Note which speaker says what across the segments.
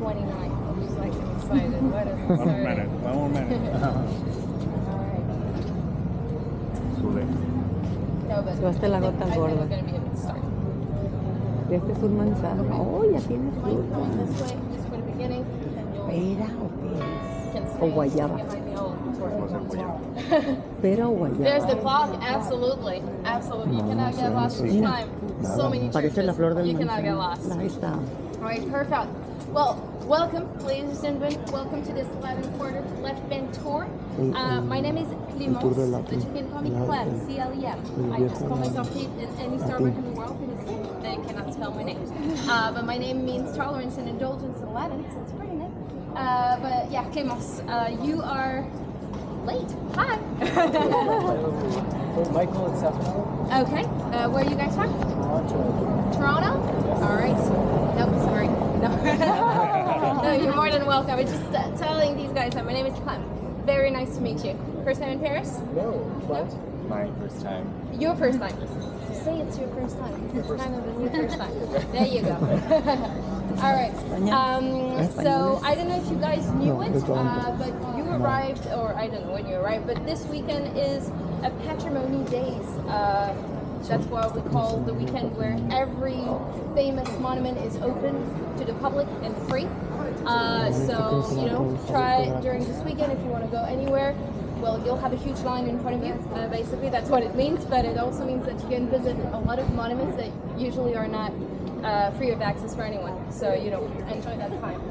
Speaker 1: 29. I'm just like excited. What is
Speaker 2: One more minute. One more minute. Sube.
Speaker 1: No, but
Speaker 3: Llevaste la gota
Speaker 1: I think
Speaker 3: gorda.
Speaker 1: we're going to be able to start.
Speaker 3: Este es un manzano. Oh, ya tiene
Speaker 1: Mind
Speaker 3: fruta.
Speaker 1: going this way, just for the beginning, and you'll
Speaker 3: ¿Pera o qué
Speaker 1: can
Speaker 3: es?
Speaker 1: stay
Speaker 3: O guayaba.
Speaker 1: behind me all tour.
Speaker 2: Vamos a apoyar.
Speaker 3: ¿Pera o guayaba?
Speaker 1: There's the clock. Absolutely. Absolutely. You cannot get lost this
Speaker 3: Mira.
Speaker 1: time. So many
Speaker 3: Parece
Speaker 1: churches.
Speaker 3: la flor del
Speaker 1: You cannot get
Speaker 3: manzano.
Speaker 1: lost.
Speaker 3: Ahí está.
Speaker 1: All right, perfect. Well, welcome, ladies and gentlemen. Welcome to this Latin Quarter Left Bend tour. My name is Clemence,
Speaker 4: tour de
Speaker 1: but
Speaker 4: Latin.
Speaker 1: you can call me Clem, C-L-E-M. I just call myself Kate in any Starbucks in the world because they cannot spell my name. But my name means tolerance and indulgence in Latin, so it's pretty neat. But yeah, Clemence, you are late. Hi.
Speaker 4: Michael and Stefano.
Speaker 1: Okay, where are you guys from? Toronto? All right. Nope, sorry. No. No, you're more than welcome. I was just telling these guys that my name is Clem. Very nice to meet you. First time in Paris?
Speaker 4: No,
Speaker 1: No?
Speaker 4: my first time.
Speaker 1: Your first time. Say it's your first time. It's kind of the new first time. There you go. All right. So I don't know if you guys knew it, but you arrived, or I don't know when you arrived, but this weekend is a Patrimony Days. That's what we call the weekend where every famous monument is open to the public and free. So, you know, try during this weekend if you want to go anywhere. Well, you'll have a huge line in front of you. Basically, that's what it means. But it also means that you can visit a lot of monuments that usually are not free of access for anyone. So, you know, enjoy that time.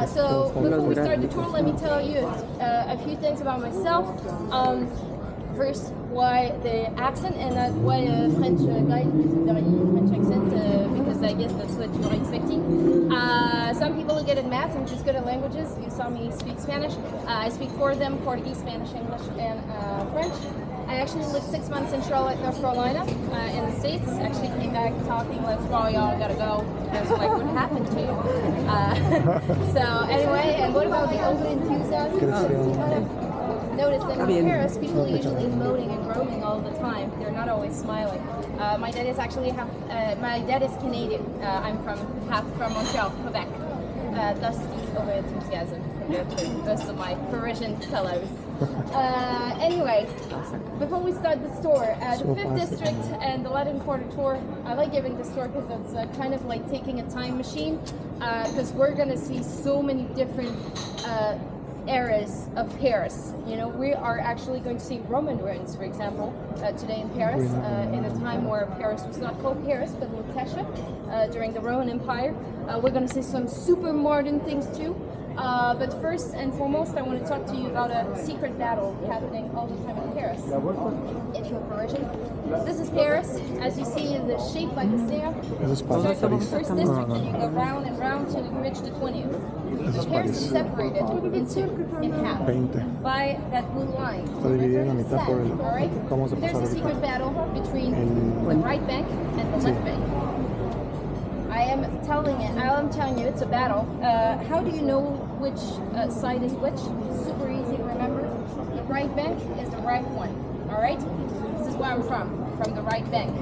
Speaker 1: So before we start the tour, let me tell you a few things about myself. First, why the accent and why a French guy with a very French accent, because I guess that's what you're expecting. Some people are good at math and just good at languages. You saw me speak Spanish. I speak four of them: Portuguese, Spanish, English, and French. I actually lived 6 months in Charlotte, North Carolina, in the States. Actually came back talking, let's go, y'all gotta go. I was like, what happened to you? So anyway, and what about the open enthusiasm? Notice that in Paris, people are usually moaning and groaning all the time. They're not always smiling. My dad is actually my dad is Canadian. I'm half from Montreal, Quebec. Thus the over enthusiasm compared to most of my Parisian fellows. Anyway, before we start the tour, the 5th District and the Latin Quarter tour, I like giving this tour because it's kind of like taking a time machine, because we're going to see so many different eras of Paris. You know, we are actually going to see Roman ruins, for example, today in Paris, in a time where Paris was not called Paris, but Lutetia, during the Roman Empire. We're going to see some super modern things too. But first and foremost, I want to talk to you about a secret battle happening all the time in Paris. If you're Parisian, this is Paris. As you see, it's shaped like a stair.
Speaker 4: Eso es
Speaker 1: You
Speaker 4: París.
Speaker 1: start from the first district and you go round and round till you reach the 20th.
Speaker 4: Eso es
Speaker 1: Paris is
Speaker 4: París.
Speaker 1: separated in half
Speaker 4: 20.
Speaker 1: by that blue line.
Speaker 4: Está dividida en la mitad por el.
Speaker 1: All right?
Speaker 4: Vamos a
Speaker 1: There's
Speaker 4: pasar
Speaker 1: a
Speaker 4: ahorita.
Speaker 1: secret battle between the right bank and the left bank. I am telling you, it's a battle. How do you know which side is which? Super easy to remember. The right bank is the right one. All right? This is where I'm from the right bank.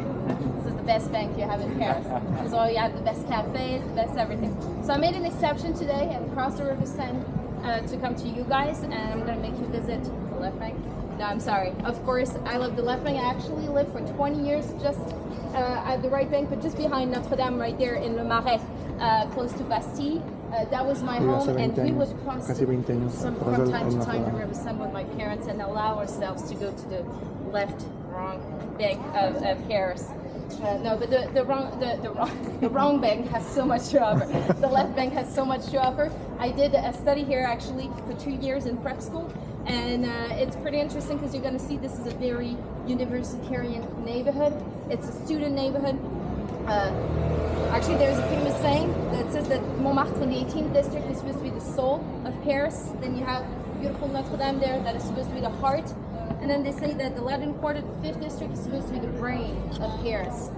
Speaker 1: This is the best bank you have in Paris. This is all you have, the best cafes, the best everything. So I made an exception today and crossed the River Seine to come to you guys, and I'm going to make you visit the left bank. No, I'm sorry. Of course, I love the left bank. I actually lived for 20 years just at the right bank, but just behind Notre Dame, right there in Le Marais, close to Bastille. That was my
Speaker 4: Viví hace
Speaker 1: home, and
Speaker 4: 20
Speaker 1: we would
Speaker 4: años,
Speaker 1: cross
Speaker 4: casi 20 años,
Speaker 1: from
Speaker 4: atrás
Speaker 1: time to
Speaker 4: del
Speaker 1: time the
Speaker 4: Notre Dame.
Speaker 1: River Seine with my parents and allow ourselves to go to the wrong bank of Paris. No, but the wrong bank has so much to offer. The left bank has so much to offer. I did a study here actually for 2 years in prep school, and it's pretty interesting because you're going to see this is a very universitarian neighborhood. It's a student neighborhood. Actually, there's a famous saying that says that Montmartre in the 18th district is supposed to be the soul of Paris. Then you have beautiful Notre Dame there that is supposed to be the heart. And then they say that the Latin Quarter, the 5th district, is supposed to be the brain of Paris.